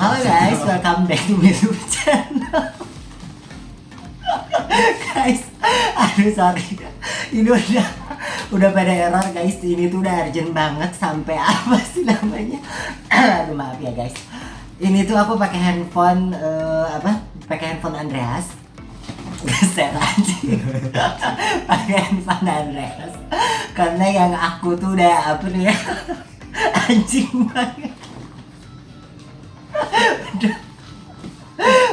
Halo guys, welcome back to my YouTube channel. Guys, aduh sorry, ini udah pada error guys. Ini tuh udah urgent banget sampai apa sih namanya? Aduh maaf ya guys. Ini tuh aku pakai handphone pakai handphone Andreas. Geser aja. Pakai handphone Andreas. Karena yang aku tuh udah anjing banget.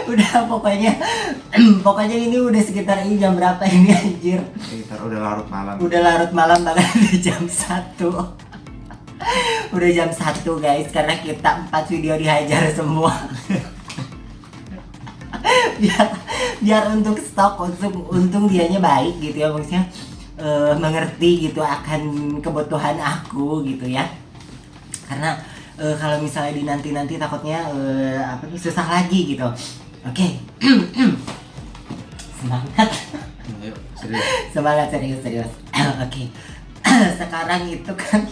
udah pokoknya ini udah sekitar ini jam berapa ini anjir? Sekitar udah larut malam. Udah larut malam banget, udah jam 1. Udah jam 1 guys, karena kita 4 video dihajar semua. biar untuk stok, untung dianya baik gitu ya, maksudnya mengerti gitu akan kebutuhan aku gitu ya. Karena kalau misalnya nanti takutnya susah lagi gitu. Oke. Semangat. Ayo, serius. Semangat serius. Oke. Sekarang itu kan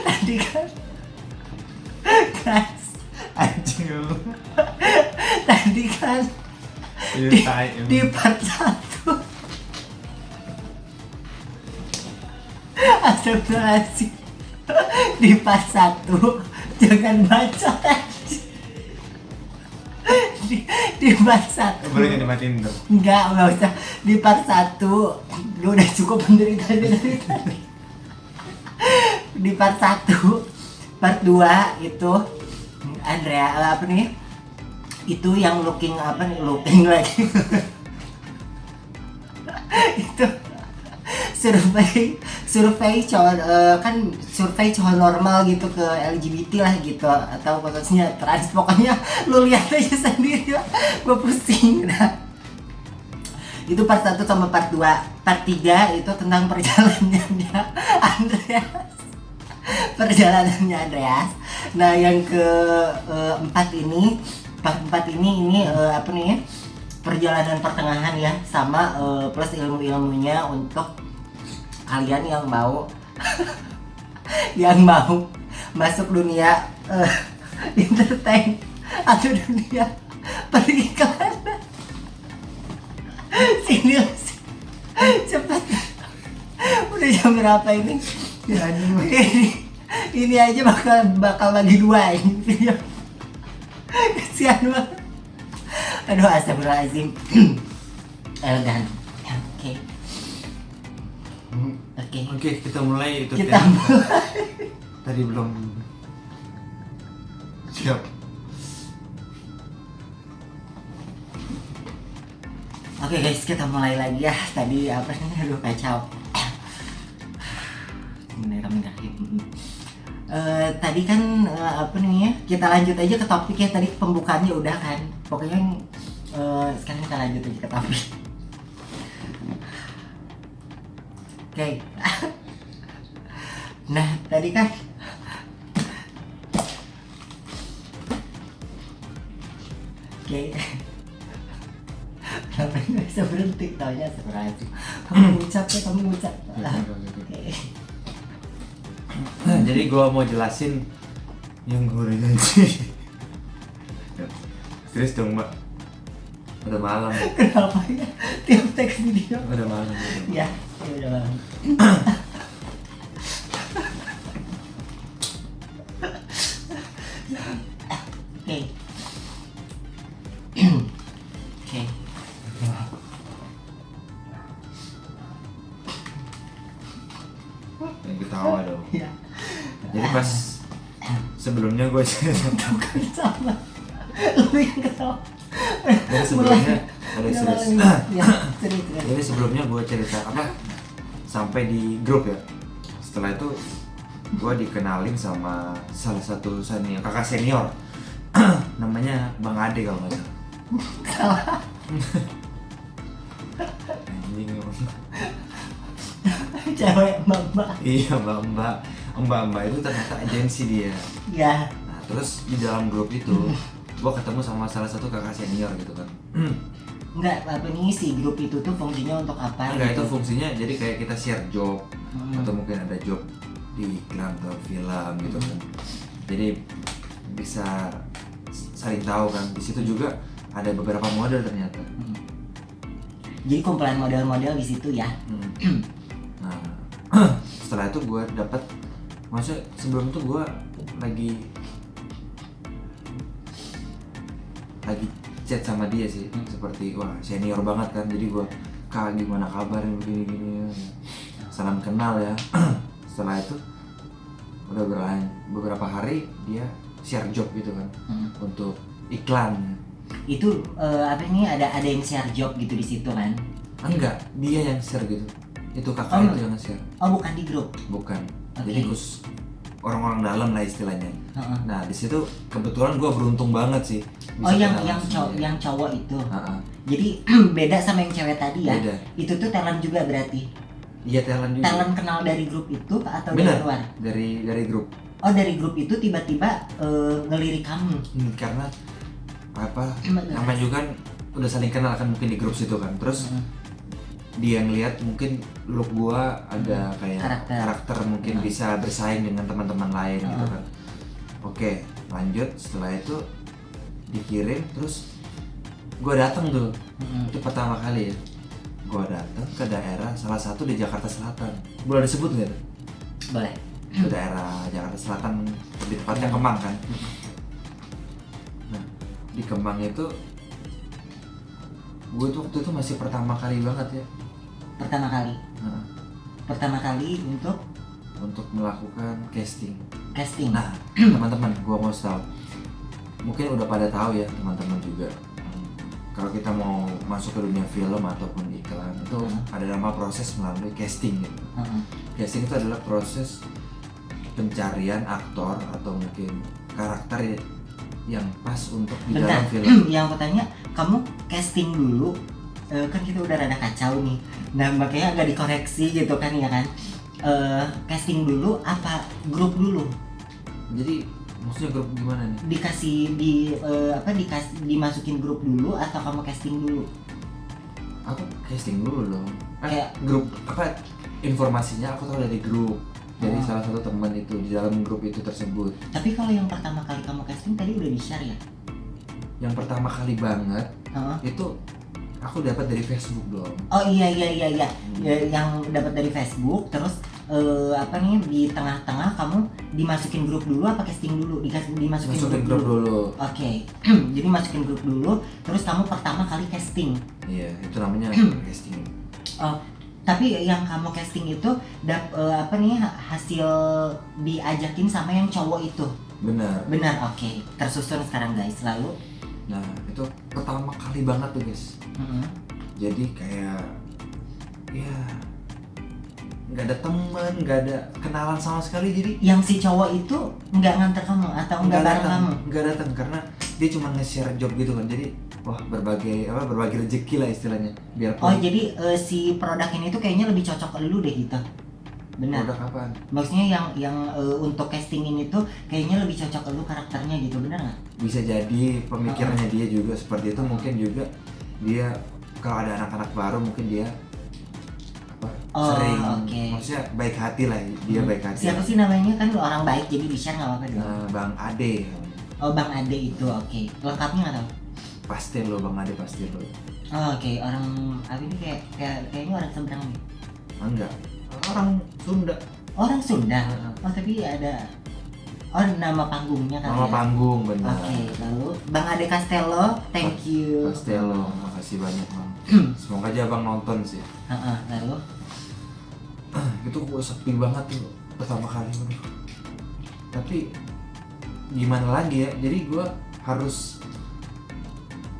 tadi kan guys, Anjing lu. tadi kan di part 1 Astagfirullahaladzim. Di part 1 jangan baca di part 1 Boleh dimatiin dong. enggak usah. Di part 1 lu udah cukup menderita dari tadi. Di part 1, part 2 itu Andrea itu yang looking lagi. Itu survei cowok survei cowok normal gitu ke LGBT lah gitu, atau khususnya trans, pokoknya lu lihat aja sendiri lah, gue pusing dah. Itu part 1 sama part 2. Part 3 itu tentang perjalanannya Andreas. Nah yang ke 4 ini, part 4 ini perjalanan pertengahan ya, sama plus ilmu-ilmunya untuk kalian yang mau masuk dunia entertain atau dunia periklanan. Sini cepet, udah jam berapa ini? Ya anjing. Ini aja bakal bagi 2 ini video. Kasihan banget. Aduh, astagfirullahaladzim. Dan Oke, kita mulai itu. Kita mulai. Tadi belum siap. Oke guys, kita mulai lagi ya. Tadi aduh kacau. Tadi kan kita lanjut aja ke topik ya. Tadi pembukaannya udah kan. Pokoknya sekarang kita lanjut aja ke topik. Oke. Nah, tadi kan kenapa nggak bisa berhenti? Taunya sebenarnya kamu ucap. Jadi gua mau jelasin yang gue sih. Serius dong mbak. Udah malam. Kenapa ya? Tiap teks video. Udah malam. Ya udah malam. Oke. Yang ketawa dong. Ya. Jadi pas sebelumnya gue Bukan sama. Lu yang ketawa. Jadi sebelumnya Serius. Jadi sebelumnya gue cerita sampai di grup ya. Setelah itu gue dikenalin sama salah satu kakak senior. Namanya Bang Ade kalau nggak salah. Salah. Anjing emang. Cewek mbak. Iya mbak itu ternyata agensi dia. Ya. Nah terus di dalam grup itu gue ketemu sama salah satu kakak senior gitu kan. Enggak, si grup itu tuh fungsinya untuk apa? Enggak, gitu? itu fungsinya jadi kayak kita share job atau mungkin ada job di iklan atau film gitu kan. Jadi bisa saling tahu kan. Di situ juga ada beberapa model ternyata. Jadi kumpulan model-model di situ ya. Nah, setelah itu gue dapat, maksudnya sebelum itu gue lagi chat sama dia sih, seperti wah senior banget kan. Jadi gue, kak gimana kabar begini, salam kenal ya. Setelah itu udah beberapa hari dia share job gitu kan, untuk iklan. Itu apa ini ada yang share job gitu di situ kan? Enggak, dia yang share gitu. Itu kakak itu yang share. Oh, bukan di grup. Bukan. Okay. Jadi khusus orang-orang dalam lah istilahnya. Nah di situ kebetulan gue beruntung banget sih. Oh yang cowok itu. Jadi beda sama yang cewek tadi ya. Beda. Itu tuh talent juga berarti. Iya talent juga. Talent kenal dari grup itu atau bener, dari luar? Dari grup. Oh dari grup itu tiba-tiba ngelirik kamu. Karena apa? Namanya juga kan udah saling kenal kan mungkin di grup situ kan. Terus dia ngeliat mungkin look gua ada kayak karakter mungkin bisa bersaing dengan teman-teman lain gitu kan. Oke, lanjut. Setelah itu dikirim, terus gua datang tuh. Itu pertama kali ya. Gua datang ke daerah salah satu di Jakarta Selatan. Boleh disebut nggak? Boleh. Ke daerah Jakarta Selatan, di tepatnya Kemang kan. Nah, di Kemang itu gue tuh waktu itu masih pertama kali banget ya. Pertama kali. Pertama kali untuk melakukan casting. Nah, teman-teman, gue mau tahu. Mungkin udah pada tahu ya teman-teman juga. Kalau kita mau masuk ke dunia film ataupun iklan itu ada nama proses melalui casting gitu. Casting itu adalah proses pencarian aktor atau mungkin karakter yang pas untuk di dalam film. Yang aku tanya, kamu casting dulu, kan kita udah rada kacau nih. Nah makanya agak dikoreksi gitu kan ya kan. Casting dulu apa grup dulu? Jadi maksudnya grup gimana nih? Dimasukin grup dulu atau kamu casting dulu? Aku casting dulu dong. Kayak grup apa? Informasinya aku tahu dari grup. Dari salah satu teman itu di dalam grup itu tersebut. Tapi kalau yang pertama kali kamu casting tadi udah di-share ya? Yang pertama kali banget itu aku dapat dari Facebook dong. Oh iya. Yang dapat dari Facebook, terus di tengah-tengah kamu dimasukin grup dulu apa casting dulu? Dimasukin grup dulu. Oke. Jadi masukin grup dulu, terus kamu pertama kali casting. Iya, itu namanya casting. Oh, tapi yang kamu casting itu hasil diajakin sama yang cowok itu. Benar, oke. Tersusun sekarang guys. Lalu nah, itu pertama kali banget tuh guys. Jadi kayak ya nggak ada teman, nggak ada kenalan sama sekali. Jadi yang si cowok itu nggak nganter kamu atau nggak bareng kamu? Nggak datang karena dia cuma nge-share job gitu kan. Jadi wah berbagi rezeki lah istilahnya. Oh jadi si produk ini tuh kayaknya lebih cocok ke lu deh gitu. Benar. Produk apaan? Maksudnya yang untuk casting ini tuh kayaknya lebih cocok ke lu karakternya gitu, benar nggak? Bisa jadi pemikirannya dia juga seperti itu. Mungkin juga dia kalau ada anak-anak baru mungkin dia sering, maksudnya baik hati lah, dia baik hati. Siapa sih namanya, kan lu orang baik jadi di-share nggak apa-apa dong. Bang Ade. Oh Bang Ade itu, oke. Lengkapnya nggak tahu? Pastelo, Bang Ade Pastelo. Oh, oke. Orang apa ini kayaknya orang Seberang nih? Enggak, orang Sunda. Orang Sunda? Oh tapi ada nama panggungnya kan? Nama panggung, benar. Oke, lalu Bang Ade Castello, thank you. Castello, makasih banyak Bang. Semoga aja Bang nonton sih. Lalu? Itu gue sepi banget tuh pertama kali. Tapi gimana lagi ya? Jadi gue harus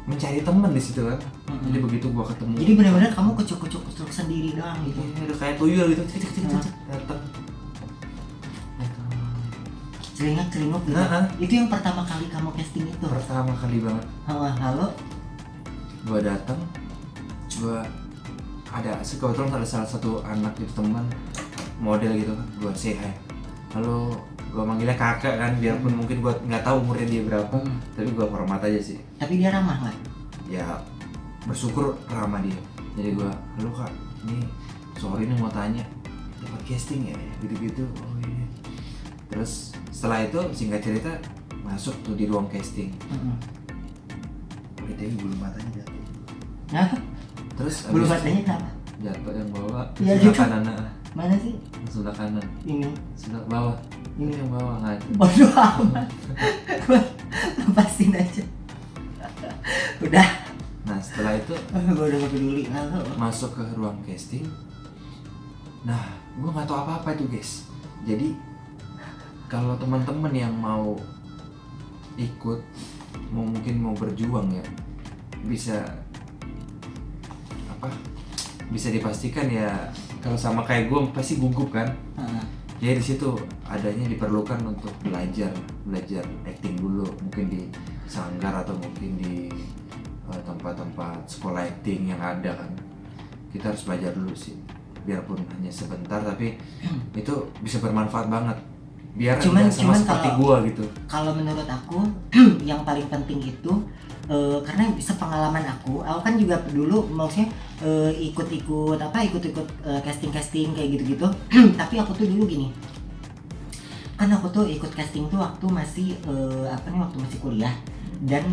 mencari teman di situ kan. Jadi begitu gue ketemu. Jadi benar-benar kamu kucuk sendiri doang gitu. Iya, udah kayak tuyul gitu. Datang. Celingak gitu. Itu yang pertama kali kamu casting itu. Pertama kali banget. Halo. Gue datang. Kebetulan ada salah satu anak itu teman model gitu kan, gue say hi, halo, gue manggilnya kakak kan, biarpun mungkin gue nggak tahu umurnya dia berapa, tapi gue hormat aja sih. Tapi dia ramah nggak? Ya bersyukur ramah dia. Jadi gue, halo kak, ini sorry nih mau tanya, dapat casting ya, gitu-gitu. Oh iya. Terus setelah itu singkat cerita masuk tuh di ruang casting. Itu bulu matanya jatuh. Nah, Terus bulu abis matanya kenapa? jatuh yang bawah Iya, sebelah gitu. kanan, Mana sih? sebelah kanan, Ini. sebelah bawah. Ini. Yang bawah nggak. Bodoh amat. Gua lepasin aja. Udah. Nah setelah itu Gue udah gak peduli. Lalu masuk ke ruang casting. Nah, gue nggak tahu apa-apa itu guys. Jadi kalau teman-teman yang mau ikut, mungkin mau berjuang ya, bisa apa? Bisa dipastikan ya kalau sama kayak gue pasti gugup kan. Jadi di situ adanya diperlukan untuk belajar acting dulu, mungkin di sanggar atau mungkin di tempat-tempat sekolah acting yang ada kan. Kita harus belajar dulu sih, biarpun hanya sebentar tapi itu bisa bermanfaat banget. Biar Cuman- nggak sama cuman seperti kalau- gua gitu. kalau menurut aku yang paling penting itu karena sepengalaman aku kan juga dulu maksudnya ikut-ikut casting kayak gitu-gitu. Tapi aku tuh dulu gini, kan aku tuh ikut casting tuh waktu masih waktu masih kuliah dan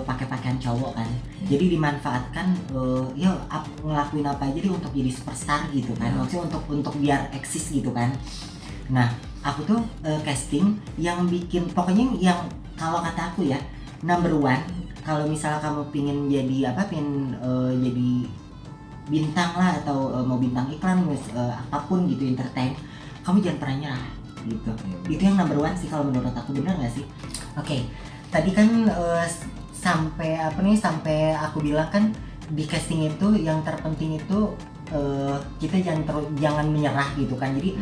pakai pakaian cowok kan, jadi dimanfaatkan ya ngelakuin apa aja deh untuk jadi superstar gitu kan, maksudnya untuk biar eksis gitu kan. Nah aku tuh casting yang bikin pokoknya yang kalau kata aku ya number one, kalau misalnya kamu pingin jadi jadi bintang lah atau mau bintang iklan apapun gitu, entertain, kamu jangan pernah nyerah gitu. Itu yang number one sih kalau menurut aku, benar nggak sih? Oke, tadi kan sampai aku bilang kan di casting itu yang terpenting itu kita jangan menyerah gitu kan. Jadi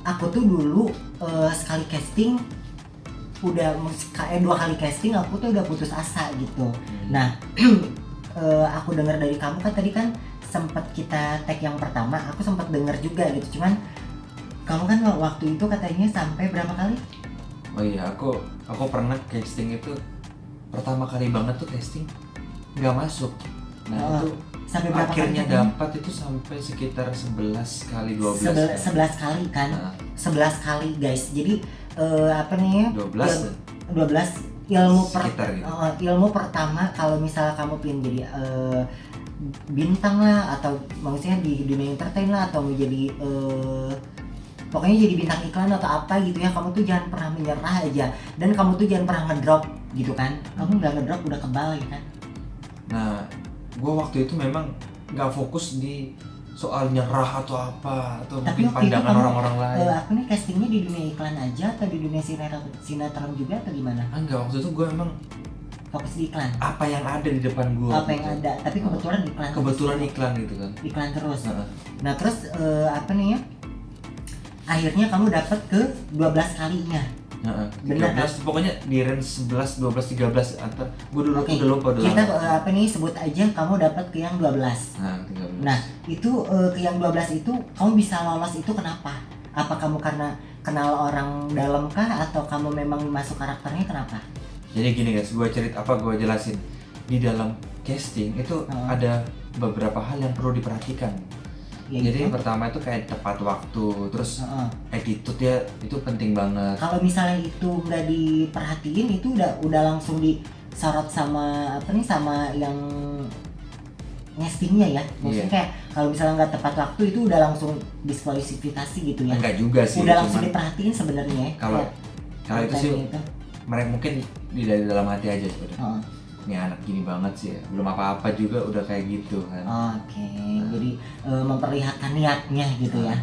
aku tuh dulu sekali casting udah 2 kali casting aku tuh udah putus asa gitu. Nah aku dengar dari kamu kan tadi kan sempat kita tag yang pertama, aku sempat dengar juga gitu. Cuman kamu kan waktu itu katanya sampai berapa kali? Oh iya, aku pernah casting itu pertama kali banget tuh casting nggak masuk. Nah itu sampai berapa akhirnya kali? dapat itu sampai sekitar 11 kali 12. 11 kali kan? Nah. 11 kali guys. Jadi 12 ilmu sekitar gitu. ilmu pertama kalau misalnya kamu pengen jadi bintang lah atau maksudnya di dunia entertain lah atau mau jadi pokoknya jadi bintang iklan atau apa gitu ya, kamu tuh jangan pernah menyerah aja dan kamu tuh jangan pernah ngedrop gitu kan. Kamu nggak ngedrop udah kebal ya kan. Nah, gue waktu itu memang nggak fokus di soal nyerah atau apa atau Tapi mungkin waktu itu pandangan kamu, orang-orang lain. aku nih castingnya di dunia iklan aja atau di dunia sinetron juga atau gimana? Enggak, waktu itu gue emang Fokus di iklan. apa yang ada di depan gue. Apa yang ada, tapi kebetulan iklan. Kebetulan iklan gitu kan. Iklan terus. Heeh. Nah terus akhirnya kamu dapat ke 12 kalinya. Heeh. Benar, 13 pokoknya di range 11, 12, 13 antar. Gue dulu Oke, udah lupa udah kita lama. sebut aja kamu dapat ke yang 12. Nah, 13. Nah itu ke yang 12 itu kamu bisa lolos itu kenapa? Apa kamu karena kenal orang dalam kah atau kamu memang masuk karakternya, kenapa? Jadi gini guys, gue jelasin. Di dalam casting itu ada beberapa hal yang perlu diperhatikan. Ya, Jadi gitu. yang pertama itu kayak tepat waktu, terus attitude ya itu penting banget. Kalau misalnya itu nggak diperhatiin itu udah langsung disorot sama sama yang ngestingnya ya. Maksudnya kayak kalau misalnya nggak tepat waktu itu udah langsung diskualifikasi gitu ya. Enggak juga sih. Udah langsung cuman diperhatiin sebenarnya ya. kalau itu sih itu. mereka mungkin dari dalam hati aja sebenarnya. Ini anak gini banget sih ya. Belum apa-apa juga udah kayak gitu kan. Oke, jadi memperlihatkan niatnya gitu ya.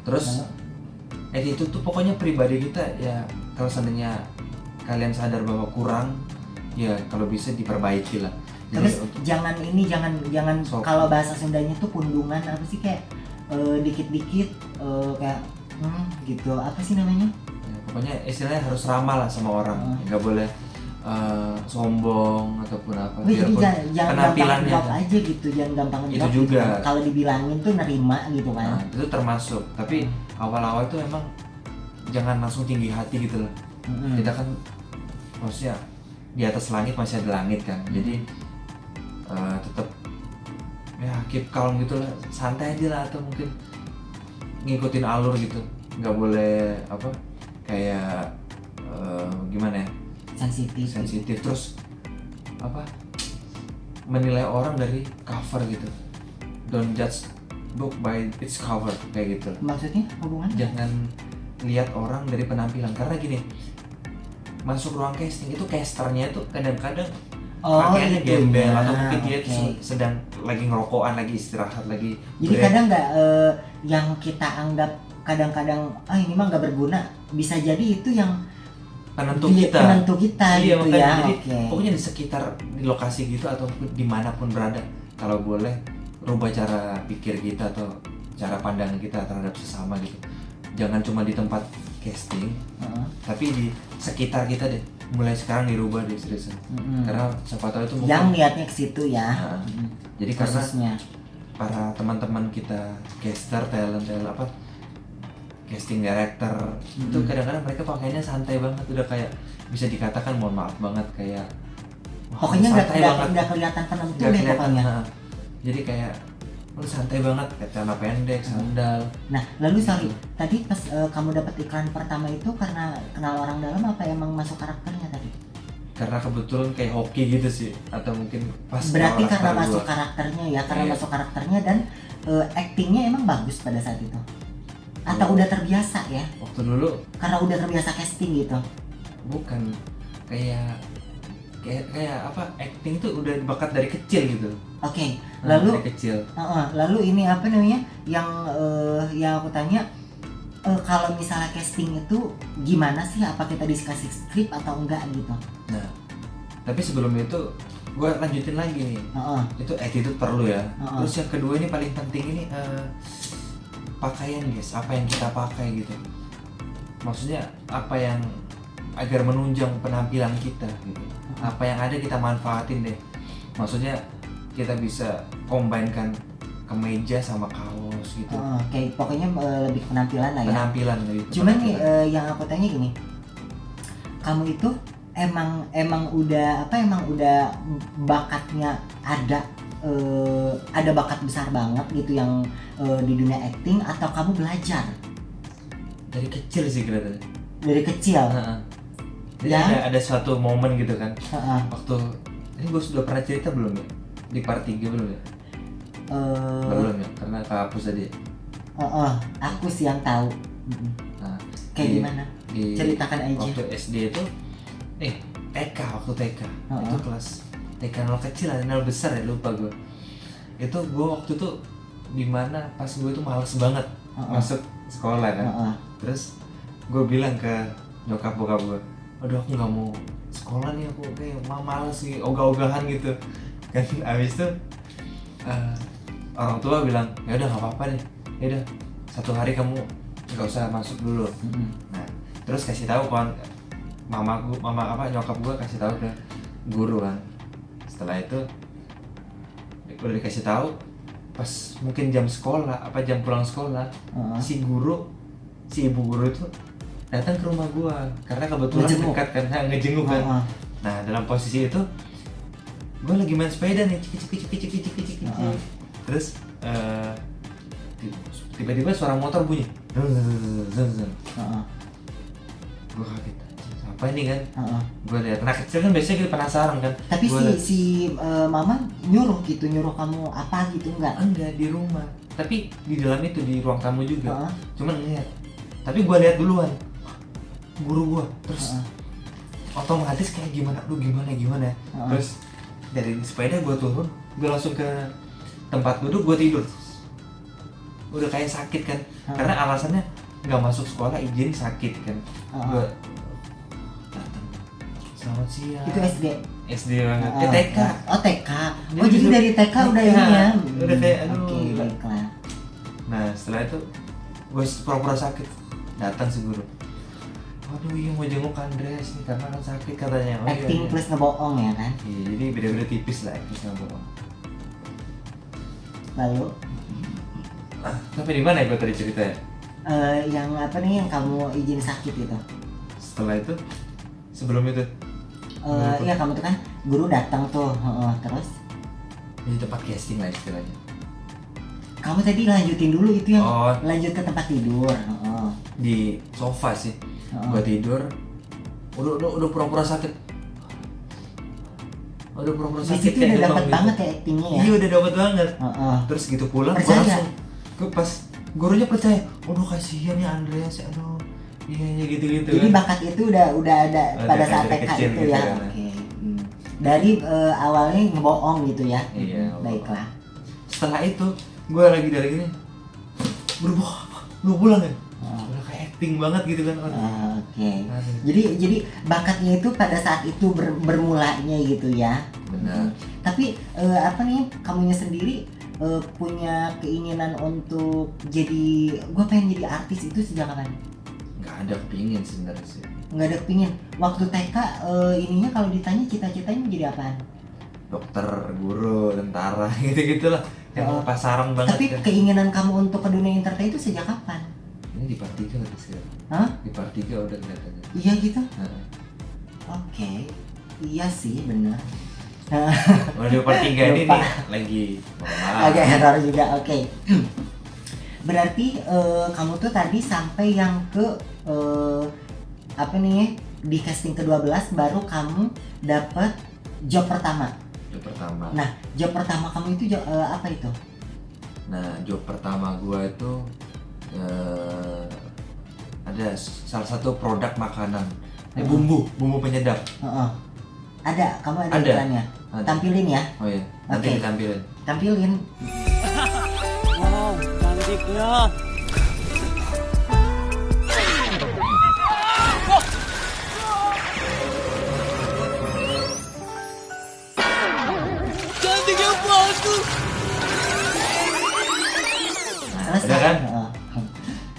Terus itu tuh pokoknya pribadi kita ya, kalau seandainya kalian sadar bahwa kurang ya kalau bisa diperbaiki lah. Jadi Terus jangan So- kalau bahasa Sundanya tuh pundungan apa sih, kayak dikit-dikit kayak gitu, apa sih namanya? ya, pokoknya istilahnya harus ramah lah sama orang. Nggak boleh sombong ataupun apa. Jadi Biarpun jangan gampang penampilannya drop aja gitu, jangan gampang Itu drop juga. gitu. Kalau dibilangin tuh nerima gitu kan. Nah, itu termasuk. Tapi awal-awal tuh emang jangan langsung tinggi hati gitu loh. Kita kan maksudnya di atas langit masih ada langit kan. Jadi tetap ya keep calm gitu lah, santai aja lah, atau mungkin ngikutin alur gitu. Nggak boleh kayak gimana ya, sensitif. terus apa, menilai orang dari cover gitu. Don't judge book by its cover, kayak gitu. Maksudnya hubungannya? Jangan lihat orang dari penampilan, karena gini, masuk ruang casting itu casternya itu kadang-kadang pakaiannya itu gembel, ya. atau mungkin dia Oke. sedang lagi ngerokokan, lagi istirahat, lagi Jadi break. kadang nggak yang kita anggap kadang-kadang ini mah nggak berguna, bisa jadi itu yang penentu Iya, kita. penentu kita Iya, gitu makanya ya. jadi Oke. pokoknya di sekitar di lokasi gitu atau dimanapun berada, kalau boleh rubah cara pikir kita atau cara pandangan kita terhadap sesama gitu. Jangan cuma di tempat casting, Heeh. tapi di sekitar kita deh. Mulai sekarang dirubah deh, seriusan. Mm-mm. Karena siapa tahu itu mungkin Yang niatnya ke situ ya. Nah, jadi karena Khususnya. para teman-teman kita caster, talent apa, casting director itu kadang-kadang mereka pakainya santai banget, udah kayak bisa dikatakan, mohon maaf banget, kayak wah, Pokoknya santai banget, nggak kelihatan penentu nggak deh kelihatan. pokoknya. Nah, jadi kayak lu santai banget, kayak celana pendek, sandal. Nah, lalu sorry, Gitu. tadi pas kamu dapat iklan pertama itu karena kenal orang dalam apa emang masuk karakternya tadi? Karena kebetulan kayak hoki gitu sih, atau mungkin pas Berarti karakter karena gua. masuk karakternya ya, karena Iya. masuk karakternya dan actingnya emang bagus pada saat itu. Atau Oh. udah terbiasa ya? Waktu dulu Karena udah terbiasa casting gitu. bukan kayak apa, acting itu udah bakat dari kecil gitu. Oke, Nah, lalu dari kecil. lalu ini apa namanya? Yang aku tanya, kalau misalnya casting itu gimana sih? Apa kita dikasih skrip atau enggak gitu? Nah, tapi sebelum itu gue lanjutin lagi nih. Heeh. Itu attitude perlu ya. Heeh. Terus yang kedua ini paling penting ini pakaian guys, apa yang kita pakai gitu. Maksudnya apa yang agar menunjang penampilan kita gitu. Apa yang ada kita manfaatin deh. Maksudnya kita bisa combine-kan kemeja sama kaos gitu. Kayak pokoknya lebih ke penampilan lah ya. Penampilan gitu. Cuman nih yang aku tanya gini, kamu itu emang udah bakatnya ada bakat besar banget gitu yang di dunia acting, atau kamu belajar dari kecil sih kelihatannya. dari kecil? Heeh. Jadi Ya. ada suatu momen gitu kan. Heeh. Waktu ini gue sudah pernah cerita belum ya? Di part 3 belum ya? Eh, Belum ya, karena kehapus tadi. aku sih yang tahu. Nah, Kayak di- gimana? di- Ceritakan aja. Waktu SD itu TK, waktu TK itu kelas TK 0 kecil ada 0 besar ya, lupa gue. Itu gue waktu itu dimana pas gue itu males banget masuk sekolah kan. Terus gue bilang ke nyokap bokap gue, aduh aku nggak mau sekolah nih, aku kayak males sih, ogah-ogahan gitu kan. Abis itu orang tua bilang, ya udah nggak apa-apa deh, ya udah 1 hari kamu nggak usah masuk dulu. Nah, terus kasih tahu kan nyokap gue kasih tahu ke guru kan. Setelah itu udah dikasih tahu, pas mungkin jam sekolah apa jam pulang sekolah, si ibu guru itu datang ke rumah gue karena kebetulan Ngejenguk. dekat kan, ngejenguk kan. Nah, dalam posisi itu gue lagi main sepeda nih, cik. Terus tiba-tiba suara motor bunyi, gue kaget, apa ini kan? Gue lihat, anak kecil kan biasanya kita penasaran kan. Tapi Gua si mama nyuruh kamu apa gitu enggak? di rumah, tapi di dalam itu di ruang tamu juga. Heeh. Cuman ngeliat, tapi gue lihat duluan guru gue, terus otomatis kayak gimana ya. Terus dari sepeda gue turun, gue langsung ke tempat duduk, gue tidur. Udah kayak sakit kan, karena alasannya nggak masuk sekolah, izin sakit kan. Gue datang, selamat siang. Itu SD banget. TK. Oh TK. Oh Jadi jadi udah- dari TK udah TK. ini ya. Udah kayak, aduh. Oke, baiklah. Nah, setelah itu gue pura-pura sakit, datang si guru. Waduh, iya mau jenguk Andres nih karena kan sakit katanya. Oh, Acting iya. plus ngebohong ya kan. Iya, jadi beda-beda tipis lah acting sama bohong. Lalu Sampai di mana ya gue tadi ceritanya? yang apa nih yang kamu izin sakit itu? Setelah itu, sebelum itu Iya kamu tuh kan guru datang tuh, terus di tempat casting lah istilahnya. kamu tadi lanjutin dulu itu yang Oh. lanjut ke tempat tidur. Di sofa sih. Gua tidur, udah pura-pura sakit. Udah pura-pura Di sakit situ udah demam dapet gitu. banget ya actingnya ya. Iya udah dapet banget. Heeh. Terus gitu pulang gua Percaya? langsung pas gurunya percaya. Aduh kasihan ya Andreas, aduh. Iya gitu-gitu Jadi kan. bakat itu udah ada pada saat dari TK kecil itu gitu ya. kan. Oke. Dari awalnya ngebohong gitu ya. Iya, Baiklah. Setelah itu gue lagi dari ini berubah, lu pulang ya? Udah kayak acting banget gitu kan. Oke. Aduh. Jadi bakatnya itu pada saat itu bermulanya gitu ya. Benar. Tapi apa nih kamunya sendiri punya keinginan untuk jadi, gue pengen jadi artis itu sejak kapan? Nggak ada kepingin sebenarnya sih. Nggak ada kepingin. Waktu TK ininya kalau ditanya cita-citanya jadi apaan? Dokter, guru, tentara gitu-gitulah. Yang pasaran banget Tapi kan. keinginan kamu untuk ke dunia entertain itu sejak kapan? Ini di part 3 udah sekarang. Hah? Di part 3 udah kelihatannya. Iya gitu? Nah, Oke. Iya sih benar. udah di part 3 ini Lupa. nih lagi normal. Agak error juga. Oke. Berarti kamu tuh tadi sampai yang ke apa nih, di casting ke-12 baru kamu dapat job pertama. Job pertama. Nah, job pertama kamu itu apa itu? Nah, job pertama gua itu ada salah satu produk makanan. Bumbu penyedap. Heeh. Ada, kamu ada Ada. iklannya. Ada. Tampilin ya. Oh iya, nanti Oke. ditampilin. Tampilin. Wow, cantiknya. Cantik yang bagus. Selesai. Udah kan? Heeh.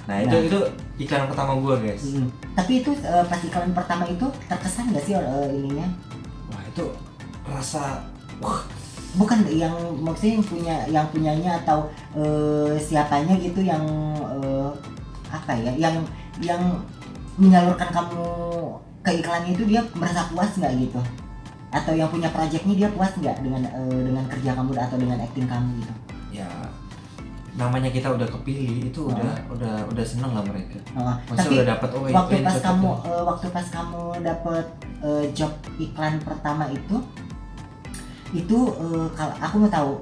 Nah, itu iklan pertama gua, guys. Tapi itu pas iklan pertama itu terkesan nggak sih ininya? Wah, itu rasa Bukan yang maksudnya yang punyanya atau siapanya gitu yang apa ya? Yang menyalurkan kamu ke iklannya itu dia merasa puas nggak gitu? Atau yang punya proyeknya dia puas nggak dengan kerja kamu atau dengan acting kamu gitu? ya namanya kita udah kepilih itu udah seneng lah mereka. Maksudnya Tapi udah dapat waktu ini pas dapat kamu ini. waktu pas kamu dapet job iklan pertama itu kalau aku mau tahu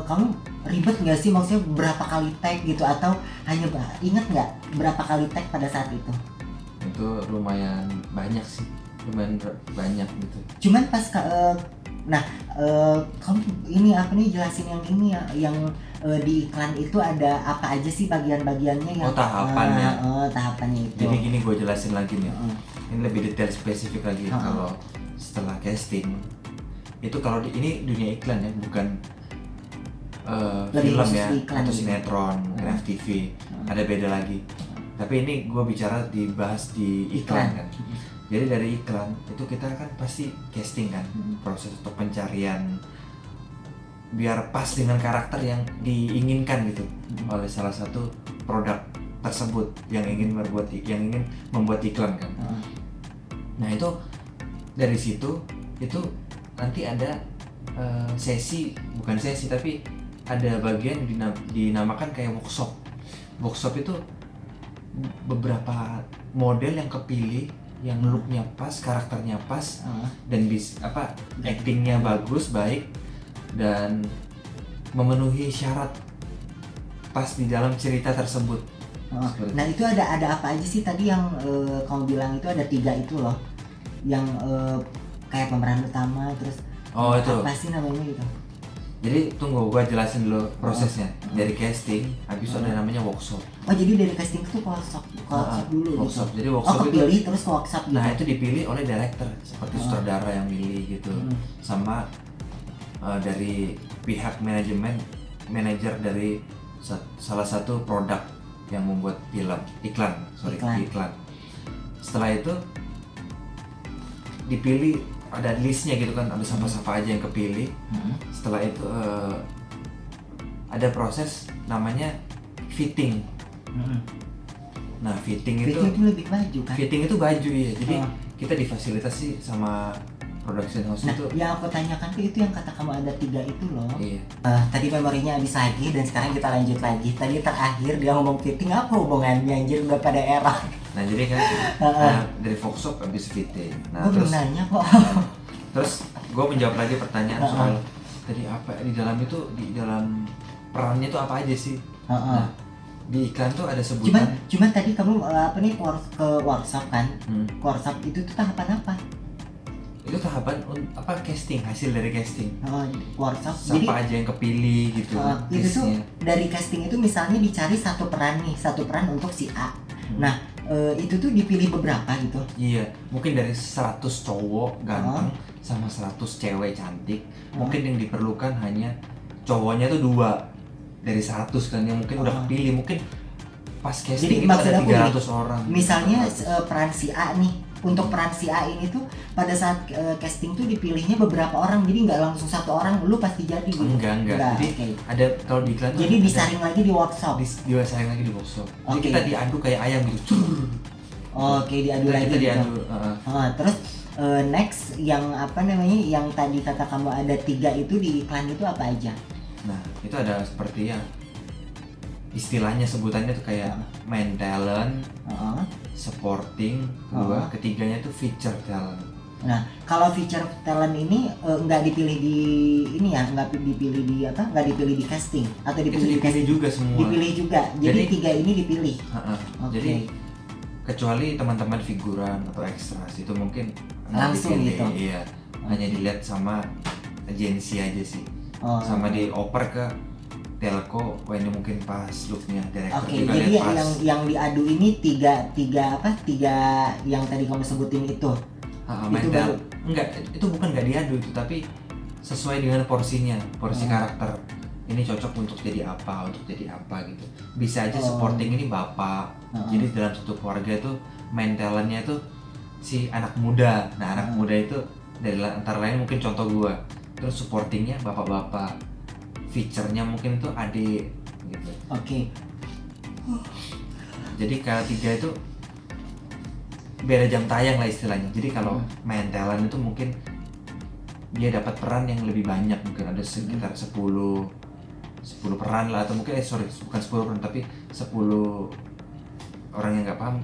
kamu ribet nggak sih, maksudnya berapa kali tag gitu atau hanya ingat nggak berapa kali tag pada saat itu? Itu lumayan banyak sih, banyak gitu. Cuman pas kamu ini apa nih, jelasin yang ini ya, yang di iklan itu ada apa aja sih bagian-bagiannya yang Tahapannya. Tahapannya itu. Jadi gini gue jelasin lagi nih. Heeh. Ini lebih detail spesifik lagi. Kalau setelah casting itu kalau ini dunia iklan ya, bukan Lebih film khusus ya di iklan atau gitu. sinetron, bukan FTV. Ada beda lagi. Tapi ini gue bicara dibahas di iklan kan. Jadi dari iklan itu kita kan pasti casting kan, proses untuk pencarian biar pas dengan karakter yang diinginkan gitu oleh salah satu produk tersebut yang ingin membuat iklan kan. Nah itu dari situ itu nanti ada bukan sesi tapi ada bagian dinamakan kayak workshop. Workshop itu beberapa model yang kepilih yang looknya pas, karakternya pas, dan actingnya bagus, baik, dan memenuhi syarat pas di dalam cerita tersebut. Nah itu ada apa aja sih tadi yang kamu bilang itu ada 3 itu loh, yang kayak pemeran utama terus Itu. apa sih namanya gitu? Jadi tunggu, gua jelasin dulu prosesnya dari casting, habis itu ada namanya workshop. Oh jadi dari casting itu workshop dulu Workshop. gitu? Jadi workshop itu kepilih terus ke workshop gitu? Nah itu dipilih oleh director seperti sutradara yang milih gitu, sama dari pihak manajer dari salah satu produk yang membuat iklan. Setelah itu dipilih, ada listnya gitu kan, ada siapa-siapa aja yang kepilih. Setelah itu ada proses namanya fitting. Nah fitting itu lebih baju kan? fitting itu baju ya, jadi kita difasilitasi sama production house Nah itu. yang aku tanyakan tuh itu yang kata kamu ada 3 itu loh. Iya. Tadi memorinya habis lagi dan sekarang kita lanjut lagi. Tadi terakhir dia ngomong fitting, apa hubungannya anjir, udah pada error. Nah jadi kan dari Foxshop habis fitting. Nah Gue belum terus nanya kok. terus gue menjawab lagi pertanyaan soal tadi apa di dalam itu, di dalam perannya itu apa aja sih? Nah, di iklan tuh ada sebutan. Cuman tadi kamu ke workshop kan? Workshop itu tuh tahapan apa? Itu tahapan apa, casting, hasil dari casting. Workshop. Siapa Jadi aja yang kepilih gitu. itu tuh listnya. dari casting itu misalnya dicari satu peran untuk si A. Nah itu tuh dipilih beberapa gitu. Iya, mungkin dari 100 cowok ganteng sama 100 cewek cantik, mungkin yang diperlukan hanya cowoknya tuh 2 dari 100 kan yang mungkin udah kepilih, mungkin pas Jadi casting itu maksud ada aku 300 orang. Misalnya 400. peran si A nih, untuk peran si A ini tuh pada saat casting tuh dipilihnya beberapa orang, jadi nggak langsung satu orang lu pasti jadi gitu. Enggak. Jadi okay. ada kalau di iklan tuh Jadi ada- disaring lagi di workshop. disaring lagi di workshop. Jadi Oke. kita diadu kayak ayam gitu. Oke, diadu Kita lagi gitu. diadu. Terus next yang apa namanya, yang tadi kata kamu ada 3 itu di iklan itu apa aja? Nah, itu ada seperti yang istilahnya sebutannya tuh kayak main talent, supporting, kedua, ketiganya tuh feature talent. Nah, kalau feature talent ini nggak dipilih di ini ya, nggak dipilih di apa? Nggak dipilih di casting atau Itu dipilih di dipilih casting? juga semua. Dipilih juga. Jadi 3 ini dipilih. Oke. Jadi kecuali teman-teman figuran atau ekstras itu mungkin nggak Langsung dipilih, gitu? Iya, hanya dilihat sama agensi aja sih. Sama dioper ke telco, wah ini mungkin pas looknya, direktur Oke, juga jadi lihat pas. yang diadu ini tiga yang tadi kamu sebutin itu. Main Itu talent. Enggak, itu bukan nggak diadu itu, tapi sesuai dengan porsinya, porsi karakter. Ini cocok untuk jadi apa gitu. Bisa aja supporting ini bapak. Jadi dalam satu keluarga itu main talentnya itu si anak muda. Nah anak muda itu dari antara lain mungkin contoh gua. Terus supportingnya bapak-bapak, feature-nya mungkin tuh adik gitu. Oke. Jadi kalau 3 itu beda jam tayang lah istilahnya. Jadi kalau main talent itu mungkin dia dapat peran yang lebih banyak, mungkin ada sekitar 10 peran lah, atau mungkin bukan 10 peran tapi 10 orang yang nggak paham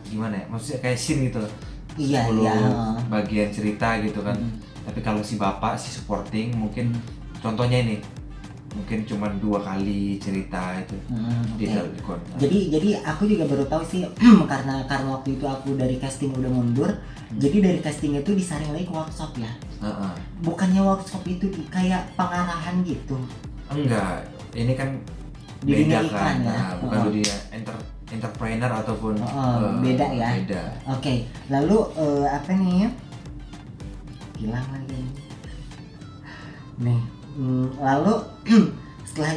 gimana ya, maksudnya kayak scene gitu loh. Iya, 10 iya. bagian cerita gitu kan. Tapi kalau si bapak, si supporting mungkin contohnya ini mungkin cuma 2 kali cerita itu di dalam ikon. Jadi aku juga baru tahu sih karena waktu itu aku dari casting udah mundur. Jadi dari casting itu disaring lagi ke workshop ya. Bukannya workshop itu kayak pengarahan gitu. Enggak, ini kan Di dunia beda iklan kan. ya? Nah, bukan dunia entrepreneur ataupun Beda ya. Beda. Oke, lalu apa nih ya? Hilang lagi. Nih, lalu setelah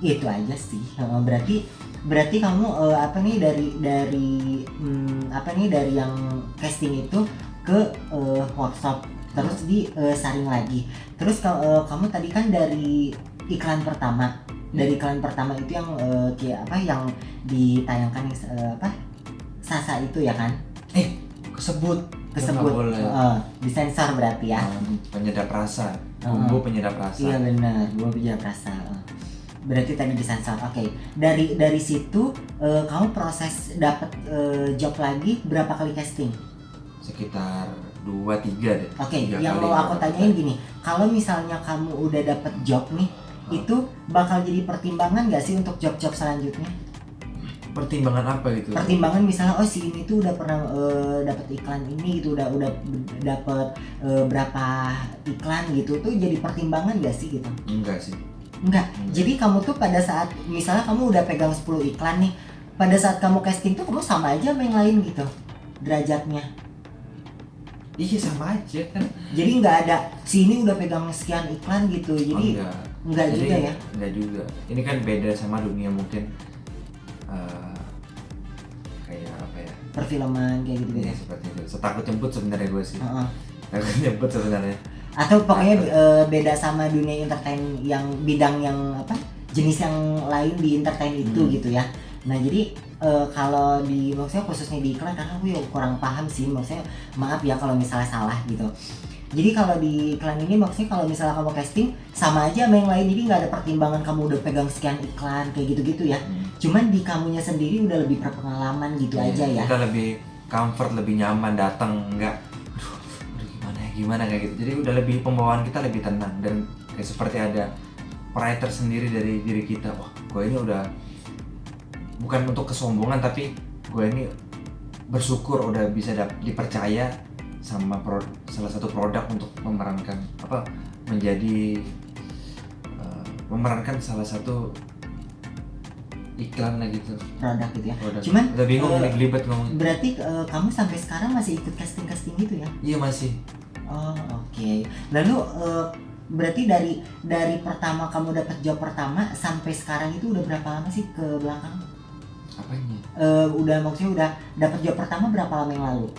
itu aja sih. Berarti kamu apa nih dari yang casting itu ke workshop, terus disaring lagi. Terus kamu tadi kan dari iklan pertama. Dari iklan pertama itu yang kayak apa yang ditayangkan Sasa itu ya kan? Kesebut. Kesebut. Nggak boleh. Disensor berarti ya. Penyedap rasa. Bumbu penyedap rasa. Iya benar, bumbu penyedap rasa. Berarti tadi disensor. Oke. Dari situ kamu proses dapat job lagi berapa kali casting? Sekitar 2-3 deh. Oke, 3 yang kali mau aku dapat. tanyain gini, kalau misalnya kamu udah dapet job nih, itu bakal jadi pertimbangan nggak sih untuk job-job selanjutnya? Pertimbangan apa gitu? Pertimbangan misalnya, oh si ini tuh udah pernah dapet iklan ini gitu, udah dapet berapa iklan gitu, tuh jadi pertimbangan nggak sih gitu? Enggak sih. Enggak. Jadi kamu tuh pada saat misalnya kamu udah pegang 10 iklan nih, pada saat kamu casting tuh kamu sama aja sama yang lain gitu derajatnya. Iya sama aja kan. Jadi nggak ada si ini udah pegang sekian iklan gitu. Jadi enggak Jadi, juga ya. Enggak juga. Ini kan beda sama dunia mungkin kayak apa ya? Perfilman kayak gitu Iya gitu. seperti itu. Setakut jemput sebenarnya gue sih. Takut jemput sebenarnya. Atau pokoknya beda sama dunia entertain yang bidang yang apa? Jenis yang lain di entertain itu gitu ya. Nah, jadi kalau maksudnya khususnya di iklan, karena aku ya kurang paham sih, maksudnya maaf ya kalau misalnya salah gitu. Jadi kalau di iklan ini maksudnya kalau misalnya kamu casting sama aja sama yang lain, jadi nggak ada pertimbangan kamu udah pegang sekian iklan kayak gitu-gitu ya. Cuman di kamunya sendiri udah lebih berpengalaman gitu aja ya. Kita lebih comfort, lebih nyaman datang, nggak aduh gimana kayak gitu. Jadi udah lebih, pembawaan kita lebih tenang dan kayak seperti ada pride tersendiri dari diri kita. Wah, gue ini udah, bukan untuk kesombongan, tapi gue ini bersyukur udah bisa dipercaya sama salah satu produk untuk memerankan memerankan salah satu iklan lah gitu. Produk gitu ya. Produk. Cuman udah bingung nih, gelibet ngomong. berarti kamu sampai sekarang masih ikut casting gitu ya? Iya masih. Oh, oke. Lalu berarti dari pertama kamu dapat job pertama sampai sekarang itu udah berapa lama sih ke belakang? Apanya? Maksudnya udah dapat job pertama berapa lama yang lalu?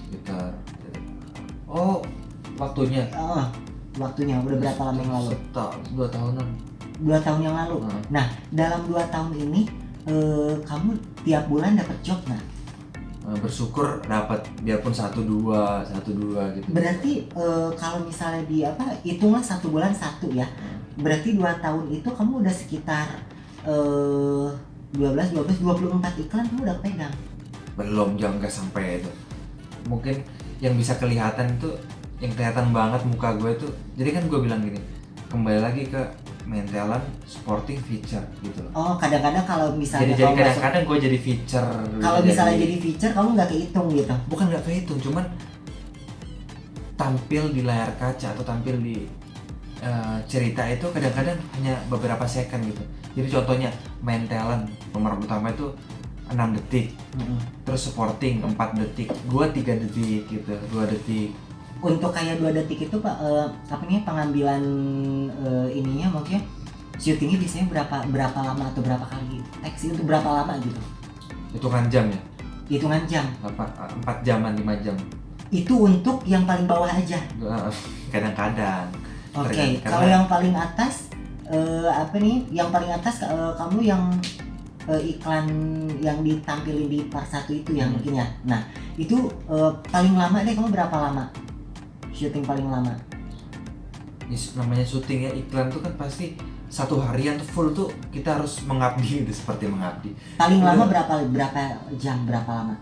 Sekitar waktunya Waktunya udah berapa lama yang lalu? 2 tahunan. 2 tahun yang lalu. Nah, dalam 2 tahun ini kamu tiap bulan dapat job nggak? Bersyukur dapat, biarpun 1-2 gitu. Berarti kalau misalnya hitunglah 1 bulan 1 ya. Berarti 2 tahun itu kamu udah sekitar 24 iklan kamu udah pegang. Belum, jangan, nggak sampai itu. Mungkin yang bisa kelihatan itu, yang kelihatan banget muka gue tuh, jadi kan gue bilang gini, kembali lagi ke main talent, supporting, feature gitu loh. Oh, kadang-kadang kalau misalnya Jadi kadang-kadang gue jadi feature. Kalau misalnya jadi feature kamu nggak kehitung gitu? Bukan nggak kehitung, cuman tampil di layar kaca atau tampil di cerita itu kadang-kadang hanya beberapa second gitu. Jadi contohnya main talent pemeran utama itu 6 detik, terus supporting 4 detik, gue 3 detik gitu, 2 detik. Untuk kayak 2 detik itu Pak, pengambilan ininya maksudnya syutingnya biasanya berapa lama atau berapa kali teks itu berapa lama gitu? Hitungan jam ya? Hitungan jam? 4 jaman, 5 jam. Itu untuk yang paling bawah aja? Kadang-kadang. Oke, kalau yang paling atas yang paling atas kamu yang iklan yang ditampilin di part 1 itu ya mungkin ya. Nah, itu paling lama deh kamu berapa lama? Syuting paling lama? Namanya syuting ya, iklan tuh kan pasti 1 harian tuh full tuh kita harus mengabdi gitu, seperti mengabdi. Paling lama berapa jam, berapa lama?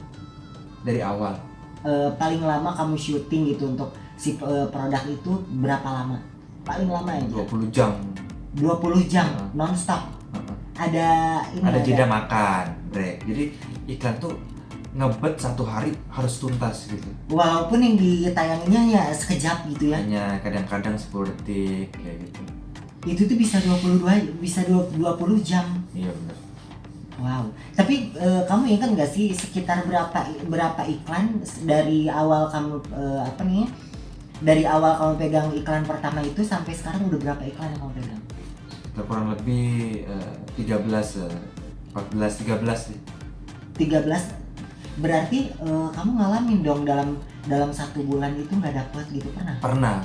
Dari awal. Paling lama kamu syuting gitu untuk si produk itu berapa lama? Paling lama ya? 20 jam. 20 jam non-stop. Ada jeda makan, break. Jadi iklan tuh ngebet 1 hari harus tuntas gitu. Walaupun yang ditayanginnya ya sekejap gitu ya. Hanya kadang-kadang 10 detik kayak gitu. Itu tuh bisa 20 jam. Iya benar. Wow. Tapi kamu ingat nggak sih sekitar berapa iklan dari awal kamu dari awal kamu pegang iklan pertama itu sampai sekarang udah berapa iklan yang kamu pegang? Kurang lebih 13 sih. 13. Berarti kamu ngalamin dong dalam 1 bulan itu nggak dapet gitu, pernah?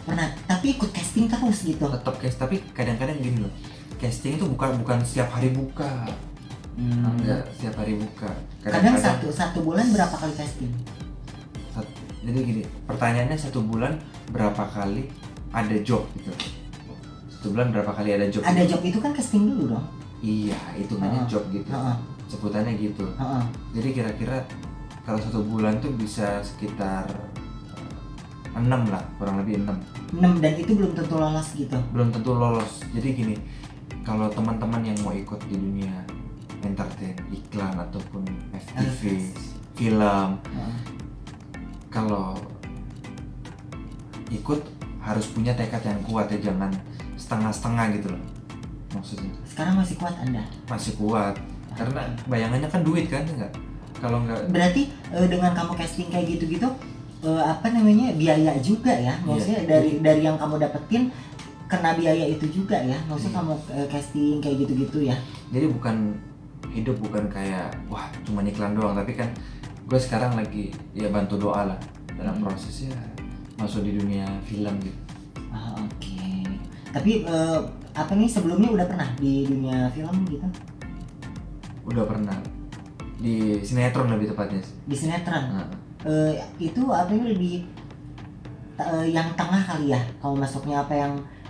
Pernah. Tapi ikut casting terus gitu. Tetap casting, tapi kadang-kadang gini loh. Casting itu bukan setiap hari buka. Enggak, setiap hari buka. Kadang satu bulan berapa kali casting? Jadi gini, pertanyaannya 1 bulan berapa kali ada job gitu. 1 bulan berapa kali ada job? Ada job itu kan casting dulu dong. Iya, hitungannya job gitu. Sebutannya gitu. Jadi kira-kira kalau 1 bulan tuh bisa sekitar 6 lah, kurang lebih 6. Dan itu belum tentu lolos gitu. Belum tentu lolos. Jadi gini, kalau teman-teman yang mau ikut di dunia entertain, iklan ataupun FTV, film, kalau ikut harus punya tekad yang kuat ya, jangan setengah-setengah gitu loh maksudnya. Sekarang masih kuat Anda? Masih kuat, karena bayangannya kan duit kan, enggak? Kalau enggak. Berarti dengan kamu casting kayak gitu-gitu, biaya juga ya, maksudnya dari yang kamu dapetin kena biaya itu juga ya, maksudnya kamu casting kayak gitu-gitu ya. Jadi hidup bukan kayak wah cuma iklan doang, tapi kan gue sekarang lagi ya bantu doa lah dalam prosesnya masuk di dunia film gitu. Oke. Tapi sebelumnya udah pernah di dunia film gitu? Udah pernah di sinetron lebih tepatnya. Di sinetron. Itu lebih yang tengah kali ya, kalau masuknya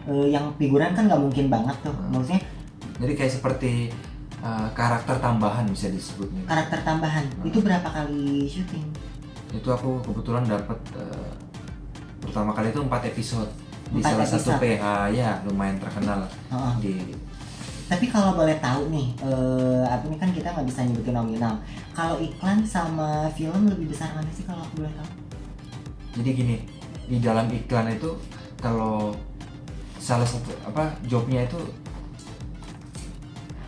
yang figuran kan nggak mungkin banget tuh, maksudnya. Jadi kayak seperti karakter tambahan bisa disebutnya. Karakter tambahan. Itu berapa kali syuting? Itu aku kebetulan dapat pertama kali itu 4 episode di 4 salah satu episode. PH ya lumayan terkenal Heeh. di. Tapi kalau boleh tahu nih, apa ini kan kita nggak bisa nyebutin nominal. Kalau iklan sama film lebih besar mana sih kalau aku boleh tahu? Jadi gini, di dalam iklan itu kalau salah satu jobnya itu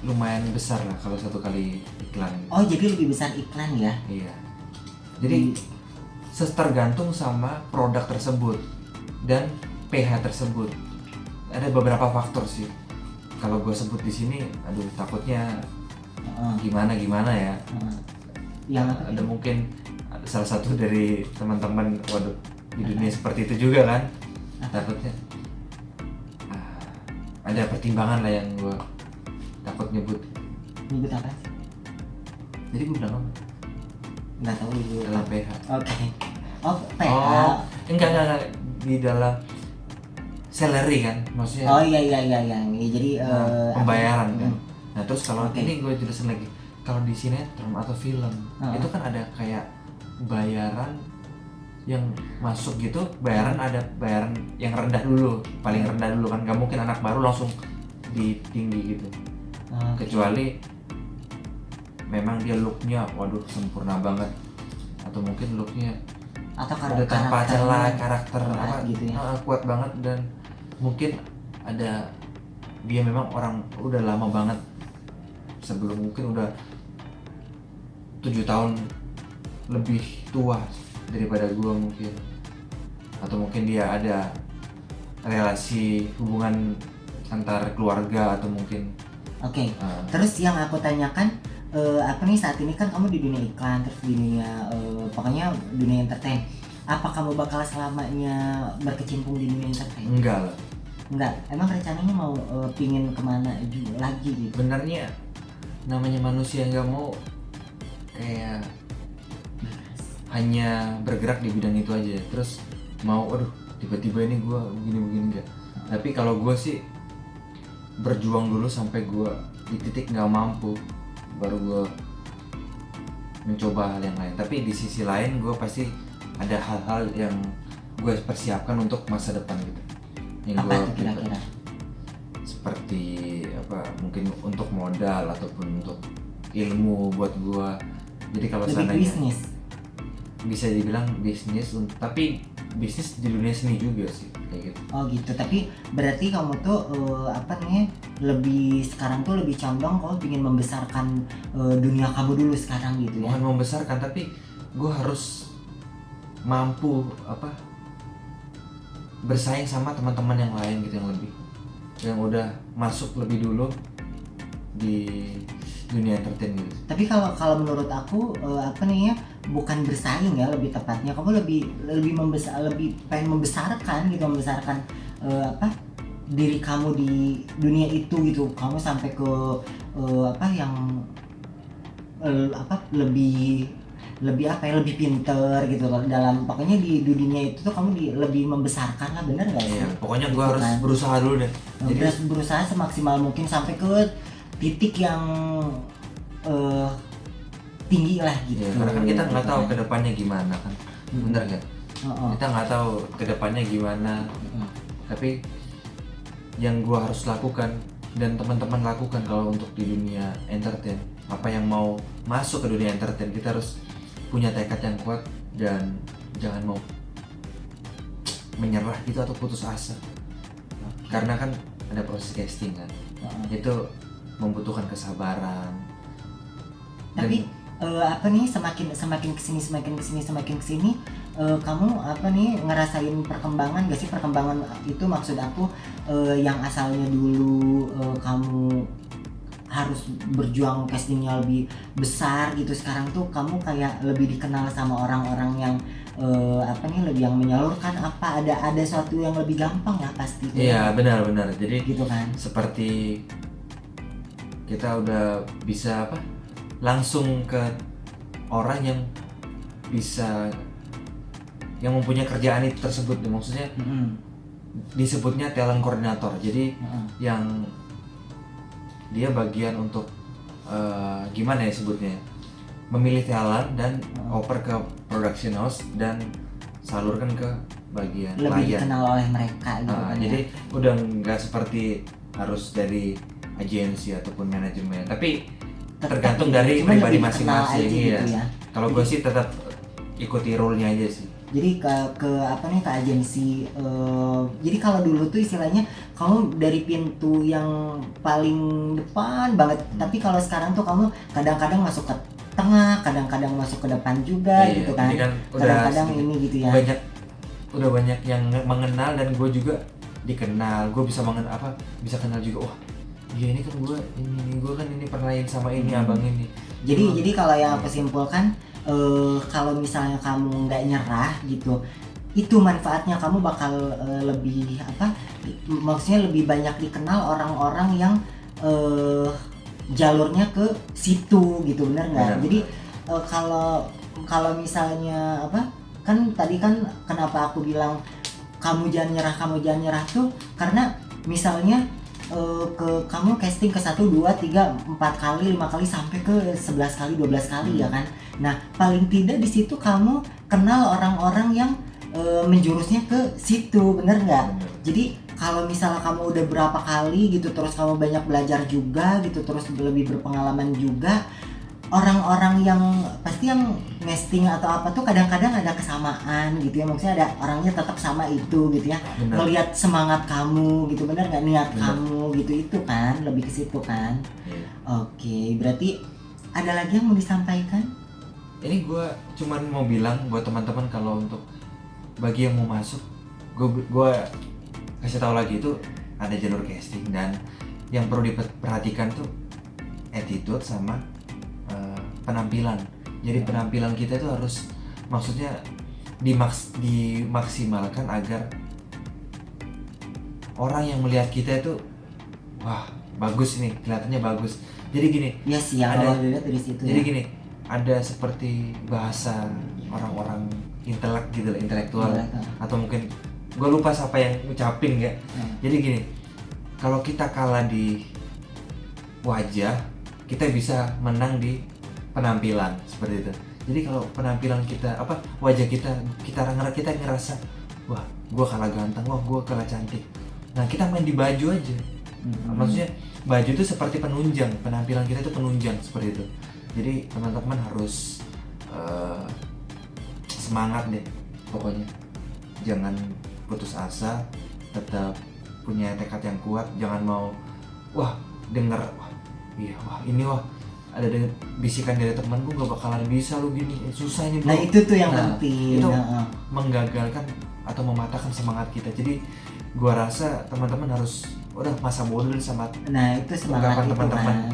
lumayan besar lah kalau satu kali iklan. Oh, jadi lebih besar iklan ya? Iya. Jadi tergantung sama produk tersebut dan PH tersebut. Ada beberapa faktor sih. Kalau gue sebut di sini, aduh takutnya Heeh. gimana ya. Heeh. Yang apa? Ada mungkin salah satu dari teman-teman, waduh di dunia seperti itu juga kan. Takutnya ada pertimbangan lah yang gue takut nyebut. Nyebut apa sih? Jadi gue bilang apa? Nggak tahu ibu. Dalam PH. Oke. Oh, PH. Oh, enggak di dalam salary kan, maksudnya Oh iya. Jadi pembayaran apa? kan. Nah terus kalau Oke. ini gue jelasin lagi, kalau di sinetron atau film itu kan ada kayak bayaran yang masuk gitu, ada bayaran yang rendah dulu, paling rendah dulu kan, nggak mungkin anak baru langsung di tinggi gitu, kecuali memang dia looknya waduh sempurna banget, atau mungkin looknya Atau udah tanpa celah, karakter kuat gitu ya. kuat banget, dan mungkin ada dia memang orang udah lama banget sebelum, mungkin udah 7 tahun lebih tua daripada gua mungkin, atau mungkin dia ada relasi hubungan antar keluarga, atau mungkin Oke. Terus yang aku tanyakan, apa nih saat ini kan kamu di dunia iklan, terus di dunia pokoknya dunia entertain. Apa kamu bakal selamanya berkecimpung di dunia entertain? enggak lah. Enggak. Emang rencananya mau pingin kemana lagi gitu? Benernya namanya manusia nggak mau kayak hanya bergerak di bidang itu aja, terus mau aduh tiba-tiba ini gue begini enggak. Tapi kalau gue sih berjuang dulu sampai gue di titik nggak mampu, baru gue mencoba hal yang lain. Tapi di sisi lain gue pasti ada hal-hal yang gue persiapkan untuk masa depan gitu, yang Apa gue itu kira-kira? seperti mungkin untuk modal ataupun untuk ilmu buat gue. Jadi kalau Lebih ke seandainya bisnis. bisa dibilang bisnis, tapi bisnis di dunia seni juga sih kayak gitu. Oh gitu. Tapi berarti kamu tuh apa nih lebih sekarang tuh lebih condong kamu ingin membesarkan dunia kamu dulu sekarang gitu ya? Bukan membesarkan, tapi gue harus mampu bersaing sama teman-teman yang lain gitu, yang udah masuk lebih dulu di dunia entertain gitu. Tapi kalau menurut aku apa nih ya, bukan bersaing ya, lebih tepatnya kamu lebih pengen membesarkan gitu, diri kamu di dunia itu gitu. Kamu sampai ke lebih pinter gitu loh, dalam pokoknya di dunia itu tuh kamu lebih membesarkan lah, bener nggak sih? Iya, pokoknya gue Gitu harus kan. berusaha dulu deh. Jadi Berusaha semaksimal mungkin sampai ke titik yang tinggi lah gitu. ya, karena kan kita nggak tahu kedepannya gimana kan, Hmm. bener kan? Oh. Kita nggak tahu kedepannya gimana. Tapi yang gue harus lakukan dan teman-teman lakukan kalau untuk di dunia entertain, apa yang mau masuk ke dunia entertain, kita harus punya tekad yang kuat dan jangan mau menyerah gitu atau putus asa. Karena kan ada proses casting kan, itu membutuhkan kesabaran. Tapi semakin kesini kamu ngerasain perkembangan gak sih? Perkembangan itu maksud aku yang asalnya dulu kamu harus berjuang castingnya lebih besar gitu, sekarang tuh kamu kayak lebih dikenal sama orang-orang yang lebih yang menyalurkan, ada suatu yang lebih gampang lah pasti. Iya benar. Jadi Gitu kan. seperti kita udah bisa langsung ke orang yang bisa, yang mempunyai kerjaan itu tersebut, maksudnya disebutnya talent koordinator. Jadi yang dia bagian untuk gimana ya sebutnya, memilih talent dan oper ke production house dan salurkan ke bagian Lebih klien. dikenal oleh mereka gitu kan Jadi ya. udah nggak seperti harus dari agensi ataupun manajemen, tapi tergantung gitu, dari cuman pribadi lebih dikenal masing-masing aja iya. gitu ya. Kalau gue sih tetap ikuti rule-nya aja sih. Jadi ke apa nih, ke agensi, jadi kalau dulu tuh istilahnya kamu dari pintu yang paling depan banget, tapi kalau sekarang tuh kamu kadang-kadang masuk ke tengah, kadang-kadang masuk ke depan juga Iya, gitu kan. jadi kan udah Kadang-kadang sedikit ini gitu ya. udah banyak yang mengenal dan gue juga dikenal. Gue bisa bisa kenal juga. Wah, iya ini kan gue ini pernah sama ini abang ini. Jadi kalau yang aku simpulkan, kalau misalnya kamu nggak nyerah gitu, itu manfaatnya kamu bakal lebih maksudnya lebih banyak dikenal orang-orang yang jalurnya ke situ gitu, bener nggak? Benar. Jadi kalau misalnya kan tadi kan kenapa aku bilang kamu jangan nyerah tuh karena misalnya kamu casting ke 1, 2, 3, 4 kali, 5 kali sampai ke 11 kali, 12 kali ya kan. Nah, paling tidak di situ kamu kenal orang-orang yang menjurusnya ke situ, bener nggak? Bener. Jadi kalau misalnya kamu udah berapa kali gitu, terus kamu banyak belajar juga gitu, terus lebih berpengalaman juga, orang-orang yang pasti yang nesting atau apa tuh kadang-kadang ada kesamaan gitu ya, maksudnya ada orangnya tetap sama itu gitu ya. Bener. Ngelihat semangat kamu gitu, bener nggak, niat Bener. kamu gitu, itu kan lebih ke situ kan. Iya. Oke, berarti ada lagi yang mau disampaikan? Ini gue cuman mau bilang buat teman-teman kalau untuk bagi yang mau masuk, gue kasih tahu lagi itu ada jalur casting dan yang perlu diperhatikan tuh attitude sama penampilan. Jadi penampilan kita itu harus maksudnya dimaksimalkan agar orang yang melihat kita itu wah bagus nih, kelihatannya bagus. Jadi gini, Ya sih, yang ada- awal dilihat dari situ jadi ya. gini, ada seperti bahasa orang-orang intelektual Intelektual. atau mungkin gue lupa siapa yang ngucapin ya. Jadi gini, kalau kita kalah di wajah, kita bisa menang di penampilan seperti itu. Jadi kalau penampilan kita wajah kita ngerasa wah gue kalah ganteng, wah gue kalah cantik. Nah kita main di baju aja. Maksudnya baju itu seperti penunjang, penampilan kita itu penunjang seperti itu. Jadi teman-teman harus semangat deh pokoknya, jangan putus asa, tetap punya tekad yang kuat, jangan mau denger ada bisikan dari teman gue gak bakalan bisa lu gini, susah ini bro. Nah itu tuh yang Nah, penting. itu Nah, menggagalkan atau mematahkan semangat kita. Jadi gua rasa teman-teman harus udah masa bodoh sama nah itu semangat ungkapan itu teman-teman. kan.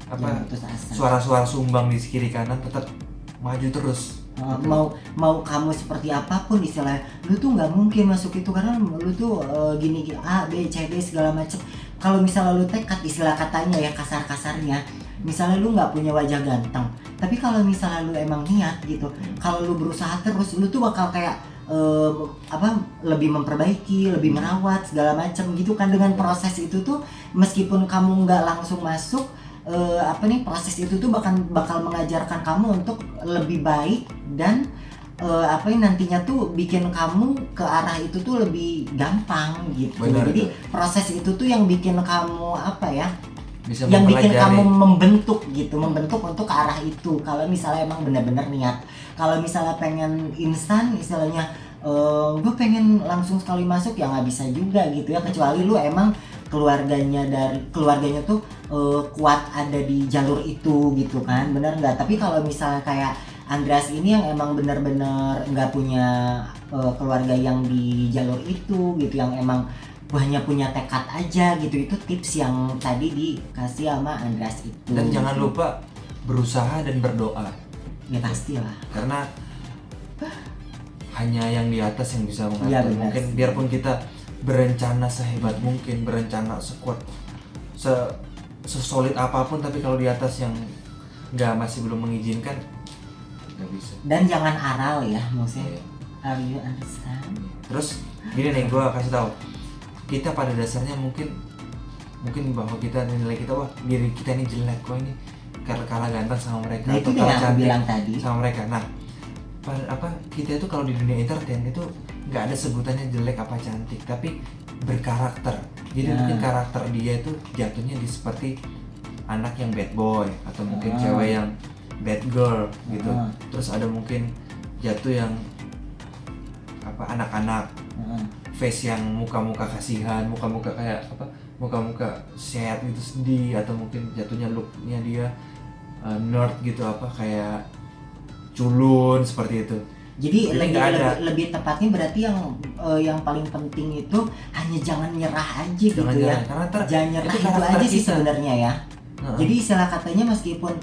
Jangan putus asa. Suara-suara sumbang di kiri kanan tetap maju terus. Mau kamu seperti apapun istilahnya, lu tuh nggak mungkin masuk itu karena lu tuh gini A B C D segala macem. Kalau misalnya lu tekad, istilah katanya ya kasar-kasarnya, misalnya lu nggak punya wajah ganteng, tapi kalau misalnya lu emang niat gitu, kalau lu berusaha terus, lu tuh bakal kayak lebih memperbaiki, lebih merawat segala macam gitu kan. Dengan proses itu tuh meskipun kamu nggak langsung masuk, proses itu tuh bakal mengajarkan kamu untuk lebih baik dan nantinya tuh bikin kamu ke arah itu tuh lebih gampang gitu. Benar, Jadi betul. proses itu tuh yang bikin kamu Bisa yang bikin mempelajari. kamu membentuk untuk ke arah itu. Kalau misalnya emang benar-benar niat. Kalau misalnya pengen instan, istilahnya gue pengen langsung sekali masuk, ya nggak bisa juga gitu ya, kecuali lu emang keluarganya tuh kuat ada di jalur itu gitu kan, bener nggak? Tapi kalau misalnya kayak Andreas ini yang emang benar-benar nggak punya keluarga yang di jalur itu gitu, yang emang hanya punya tekad aja gitu, itu tips yang tadi dikasih sama Andreas itu. Dan jangan lupa berusaha dan berdoa. Ya pastilah. Karena hanya yang di atas yang bisa mengatur. Iya, benar. Mungkin biarpun kita berencana sehebat mungkin, berencana sekuat sesolid apapun, tapi kalau di atas yang masih belum mengizinkan, nggak bisa. Dan jangan aral ya, maksudnya. Iya. Are you understand? Terus gini nih, gue kasih tahu, kita pada dasarnya mungkin mungkin bahwa kita nilai kita, wah diri kita ini jelek, kok ini karena kalah ganteng sama mereka Nah, itu atau yang kalah aku cantik bilang tadi. sama mereka. Nah kita itu kalau di dunia entertain itu nggak ada sebutannya jelek apa cantik, tapi berkarakter. Jadi Nah. mungkin karakter dia itu jatuhnya di seperti anak yang bad boy atau mungkin cewek yang bad girl gitu. Terus ada mungkin jatuh yang apa anak-anak face yang muka-muka kasihan, muka-muka kayak apa, muka-muka sad gitu, sedih, atau mungkin jatuhnya looknya dia nerd gitu, apa kayak culun seperti itu. Jadi Jadi nggak ada. lebih tepatnya berarti yang paling penting itu hanya jangan nyerah aja gitu Jangan ya. nyerah, karena Jangan nyerah itu karakter aja sih kita. sebenarnya ya. Jadi istilah katanya meskipun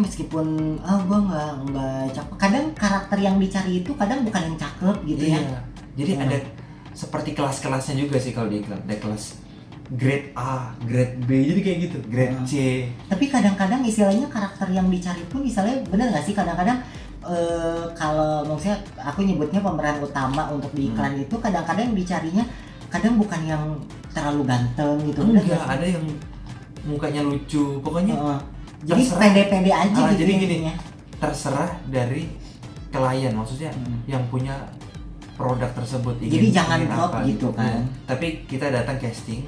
meskipun gua nggak cakep, kadang karakter yang dicari itu kadang bukan yang cakep gitu Iya. ya. Jadi ada seperti kelas-kelasnya juga sih kalau di iklan. Ada kelas grade A, grade B, jadi kayak gitu, grade C. Tapi kadang-kadang istilahnya karakter yang dicari pun istilahnya bener nggak sih, kadang-kadang kalau maksudnya aku nyebutnya pemeran utama untuk di iklan itu kadang-kadang yang dicarinya kadang bukan yang terlalu ganteng gitu. Bener Enggak, nggak sih? ada yang mukanya lucu, pokoknya Jadi terserah. pede-pede aja gitu jadi ya gini, intinya. terserah dari klien, maksudnya yang punya produk tersebut Jadi jangan ingin drop apa gitu kan. Tapi kita datang casting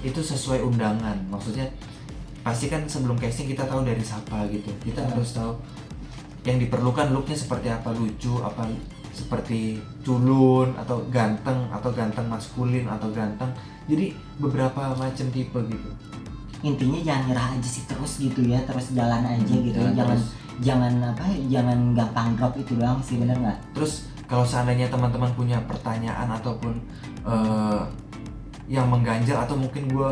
itu sesuai undangan, maksudnya pasti kan sebelum casting kita tahu dari siapa gitu, kita harus tahu yang diperlukan looknya seperti apa, lucu apa, seperti culun atau ganteng maskulin atau ganteng, jadi beberapa macam tipe gitu. Intinya jangan nyerah aja sih, terus gitu ya, terus jalan aja gitu. jalan Jangan terus. jangan gampang drop itu doang sih, bener nggak? Terus kalau seandainya teman-teman punya pertanyaan ataupun yang mengganjal atau mungkin gue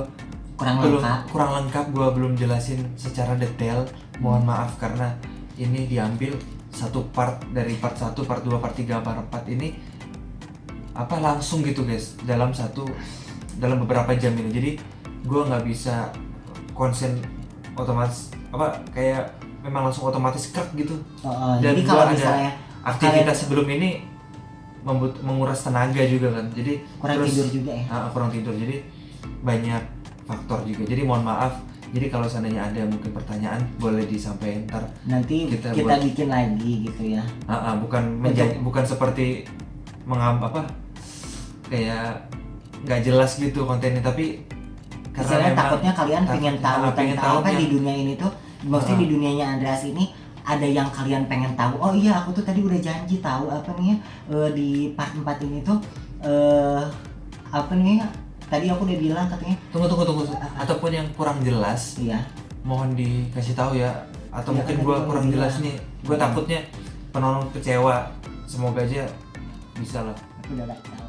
kurang lengkap, gue belum jelasin secara detail, mohon maaf karena ini diambil satu part dari part 1, part 2, part 3, part 4 ini apa langsung gitu guys, dalam beberapa jam ini. Jadi gue nggak bisa konsen otomatis apa kayak memang langsung otomatis krek gitu. Dan Jadi gua kalau ada misalnya aktivitas sebelum ini menguras tenaga juga kan, jadi kurang tidur juga ya. kurang tidur, jadi banyak faktor juga. Jadi mohon maaf, jadi kalau seandainya ada mungkin pertanyaan boleh disampaikan ntar. Nanti kita buat- bikin lagi gitu ya. bukan seperti kayak nggak jelas gitu kontennya, tapi Misalnya takutnya kalian pengen tahu pengen tentang apa yang- di dunia ini tuh, maksudnya di dunianya Andreas ini ada yang kalian pengen tahu. Oh iya, aku tuh tadi udah janji tahu apa nih di part 4 ini tuh apa nih tadi aku udah bilang katanya. tunggu ataupun yang kurang jelas Iya. mohon dikasih tahu ya, atau Iya, mungkin kan gue tadi kurang gua jelas bilang. nih, gue takutnya penonton kecewa, semoga aja bisa lah. Aku udah tahu.